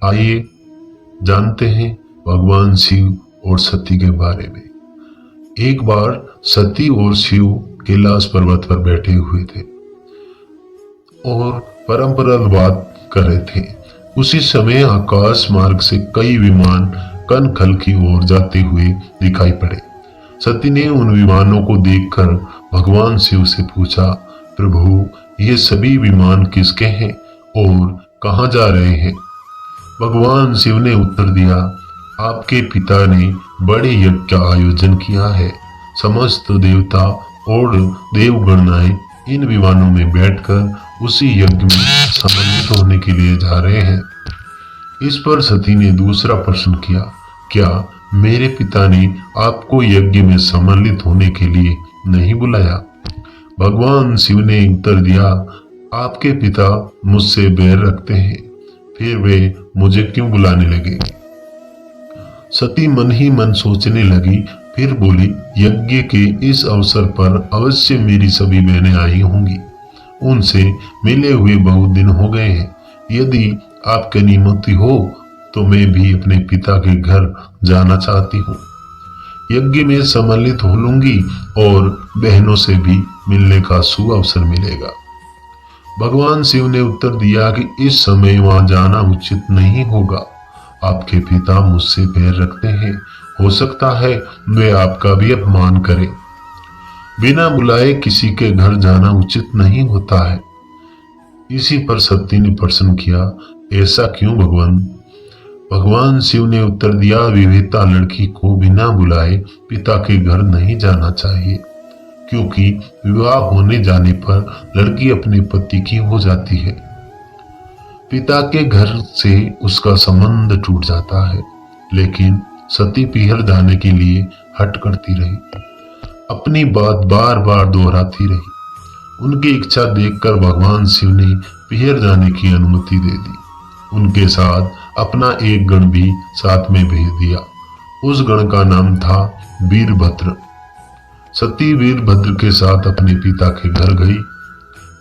आइए जानते हैं भगवान शिव और सती के बारे में। एक बार सती और शिव कैलाश पर्वत पर बैठे हुए थे और परंपरागत बात कर रहे थे। उसी समय आकाश मार्ग से कई विमान कनखल की ओर जाते हुए दिखाई पड़े। सती ने उन विमानों को देखकर भगवान शिव से पूछा, प्रभु, ये सभी विमान किसके हैं और कहाँ जा रहे हैं? भगवान शिव ने उत्तर दिया, आपके पिता ने बड़े यज्ञ का आयोजन किया है। समस्त देवता और देवगणनाएं इन विमानों में बैठकर उसी यज्ञ में सम्मिलित होने के लिए जा रहे हैं। इस पर सती ने दूसरा प्रश्न किया, क्या मेरे पिता ने आपको यज्ञ में सम्मिलित होने के लिए नहीं बुलाया? भगवान शिव ने उत्तर दिया, आपके पिता मुझसे बैर रखते हैं, फिर वे मुझे क्यों बुलाने लगे? सती मन ही मन सोचने लगी, फिर बोली, यज्ञ के इस अवसर पर अवश्य मेरी सभी बहनें आई होंगी। उनसे मिले हुए बहुत दिन हो गए हैं। यदि आपकी अनुमति हो तो मैं भी अपने पिता के घर जाना चाहती हूँ। यज्ञ में सम्मिलित हो लूंगी और बहनों से भी मिलने का सुअवसर मिलेगा। भगवान शिव ने उत्तर दिया कि इस समय वहां जाना उचित नहीं होगा। आपके पिता मुझसे बैर रखते हैं, हो सकता है वे आपका भी अपमान करें। बिना बुलाए किसी के घर जाना उचित नहीं होता है। इसी पर सती ने प्रश्न किया, ऐसा क्यों भगवान? भगवान शिव ने उत्तर दिया, विवाहिता लड़की को बिना बुलाए पिता के घर नहीं जाना चाहिए, क्योंकि विवाह होने जाने पर लड़की अपने पति की हो जाती है। पिता के घर से उसका संबंध टूट जाता है। लेकिन सती पीहर जाने के लिए हट करती रही, अपनी बात बार बार दोहराती रही। उनकी इच्छा देखकर भगवान शिव ने पीहर जाने की अनुमति दे दी। उनके साथ अपना एक गण भी साथ में भेज दिया। उस गण का नाम था वीरभद्र। सती वीरभद्र के साथ अपने पिता के घर गई।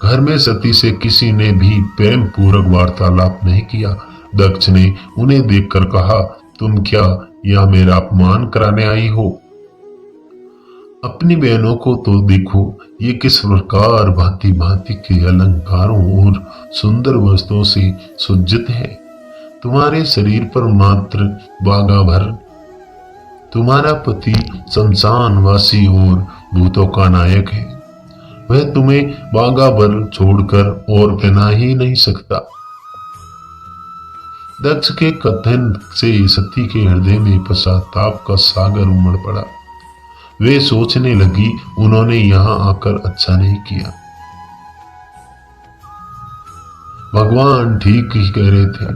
घर में सती से किसी ने भी प्रेम पूर्वक वार्तालाप नहीं किया। दक्ष ने उन्हें देखकर कहा, तुम क्या यह मेरा अपमान कराने आई हो? अपनी बहनों को तो देखो, ये किस प्रकार भांति भांति के अलंकारों और सुंदर वस्त्रों से सुज्जित है। तुम्हारे शरीर पर मात्र बागा भर। तुम्हारा पति शमशानवासी और भूतों का नायक है। वह तुम्हें बागा भर छोड़कर और पहना ही नहीं सकता। दक्ष के कथन से सती के हृदय में पश्चाताप का सागर उमड़ पड़ा। वे सोचने लगी, उन्होंने यहां आकर अच्छा नहीं किया। भगवान ठीक ही कह रहे थे,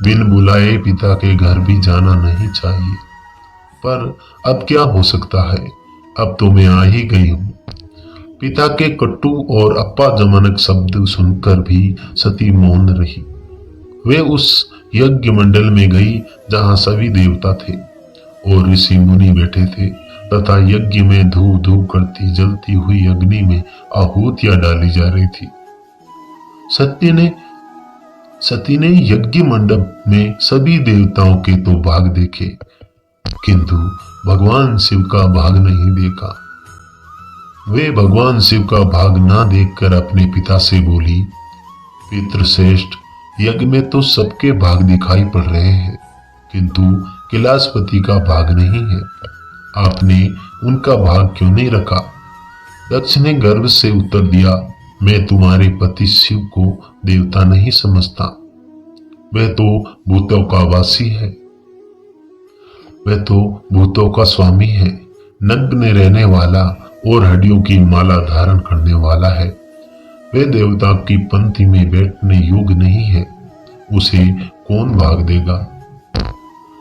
बिन बुलाए पिता के घर भी जाना नहीं चाहिए। पर अब क्या हो सकता है, अब तो मैं आ ही गई हूं। पिता के कटु और अपमानजनक शब्द सुनकर भी सती मौन रही। वे उस यज्ञ मंडल में गई जहां सभी देवता थे और ऋषि मुनि बैठे थे तथा यज्ञ में धू धू करती जलती हुई अग्नि में आहुतियां डाली जा रही थी। सती ने यज्ञ मंडप में सभी देवताओं के तो भाग देखे, किंतु भगवान शिव का भाग नहीं देखा। वे भगवान शिव का भाग ना देखकर अपने पिता से बोली, पितृश्रेष्ठ, यज्ञ में तो सबके भाग दिखाई पड़ रहे हैं, किंतु कैलाशपति का भाग नहीं है। आपने उनका भाग क्यों नहीं रखा? दक्ष ने गर्व से उत्तर दिया, मैं तुम्हारे पति शिव को देवता नहीं समझता। वह तो भूतों का वासी है। वह तो भूतों का स्वामी है, नग्न रहने वाला और हड्डियों की माला धारण करने वाला है। वह देवता की पंक्ति में बैठने योग्य नहीं है। उसे कौन भाग देगा?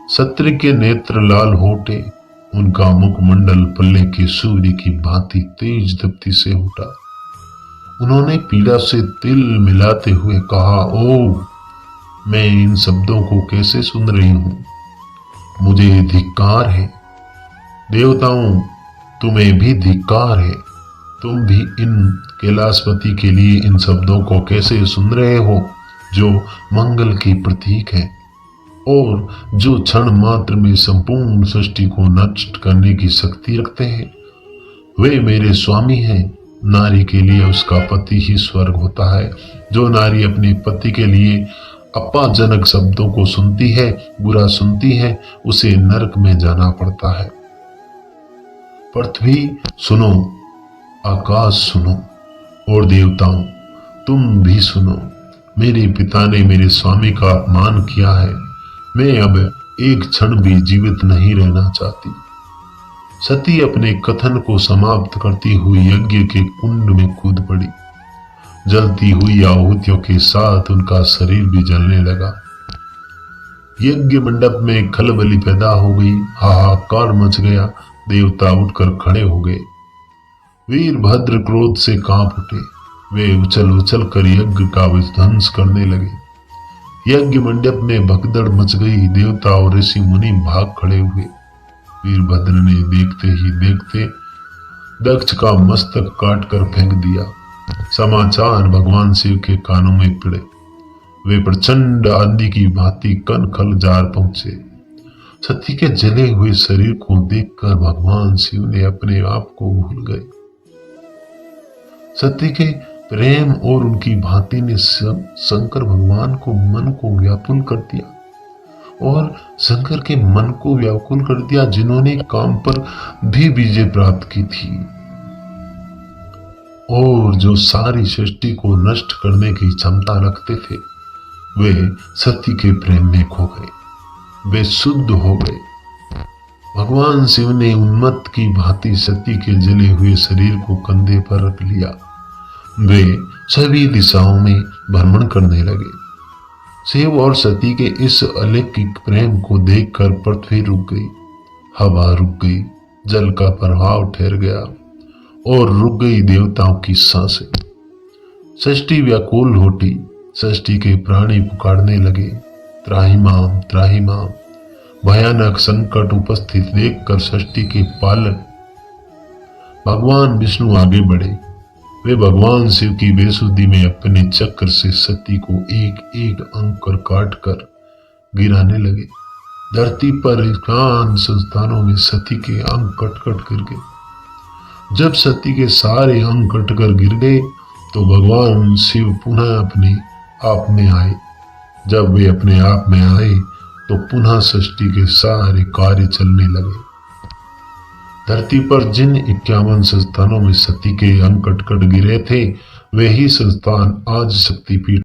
सत्र के नेत्र लाल होठे, उनका मुखमंडल पल्ले के सूर्य की भांति तेज दीप्ति से उठा। उन्होंने पीड़ा से तिल मिलाते हुए कहा, ओ, मैं इन शब्दों को कैसे सुन रही हूं? मुझे धिक्कार है। देवताओं, तुम्हें भी धिक्कार है। तुम भी इन कैलाशपति के लिए इन शब्दों को कैसे सुन रहे हो जो मंगल की प्रतीक है? और जो क्षण मात्र में संपूर्ण सृष्टि को नष्ट करने की शक्ति रखते हैं, वे मेरे स्वामी हैं। नारी के लिए उसका पति ही स्वर्ग होता है। जो नारी अपने पति के लिए अपमानजनक शब्दों को सुनती है, बुरा सुनती है, उसे नरक में जाना पड़ता है। पृथ्वी सुनो, आकाश सुनो, और देवताओं तुम भी सुनो। मेरे पिता ने मेरे स्वामी का अपमान किया है। मैं अब एक क्षण भी जीवित नहीं रहना चाहती। सती अपने कथन को समाप्त करती हुई यज्ञ के कुंड में कूद पड़ी। जलती हुई आहुतियों के साथ उनका शरीर भी जलने लगा। यज्ञ मंडप में खलबली पैदा हो गई, हाहाकार मच गया। देवता उठकर खड़े हो गए। वीरभद्र क्रोध से कांप उठे। वे उछल उछल कर यज्ञ का विध्वंस करने लगे। यज्ञ मंडप में भगदड़ मच गई। देवता और ऋषि मुनि भाग खड़े हुए। वीरभद्र ने देखते ही देखते दक्ष का मस्तक काट कर फेंक दिया। समाचार भगवान शिव के कानों में पड़े। वे प्रचंड आंधी की भांति कन खल जार पहुंचे। सती के जले हुए शरीर को देखकर भगवान शिव ने अपने आप को भूल गए। सती के प्रेम और उनकी भांति ने शंकर भगवान को मन को व्याकुल कर दिया, और शंकर के मन को व्याकुल कर दिया जिन्होंने काम पर भी विजय प्राप्त की थी, और जो सारी सृष्टि को नष्ट करने की क्षमता रखते थे। वे सती के प्रेम में खो गए। वे शुद्ध हो गए। भगवान शिव ने उन्मत्त की भांति सती के जले हुए शरीर को कंधे पर रख लिया। वे सभी दिशाओं में भ्रमण करने लगे। शिव और सती के इस अलौकिक प्रेम को देखकर पृथ्वी रुक गई, हवा रुक गई, जल का प्रभाव ठहर गया, और रुक गई देवताओं की सांसें। सृष्टि व्याकुल होती। सृष्टि के प्राणी पुकारने लगे, त्राहिमाम त्राहिमाम। भयानक संकट उपस्थित देखकर सृष्टि के पालक भगवान विष्णु आगे बढ़े। वे भगवान शिव की बेसुधी में अपने चक्र से सती को एक एक अंग कर काट कर गिराने लगे। धरती पर कान संस्थानों में सती के अंग कट कट गिर गए। जब सती के सारे अंग कटकर गिर गए तो भगवान शिव पुनः अपने आप में आए। जब वे अपने आप में आए तो पुनः सृष्टि के सारे कार्य चलने लगे। धरती पर जिन 51 संस्थानों में सती के अंग कट कट गिरे थे, वे ही संस्थान आज शक्तिपीठ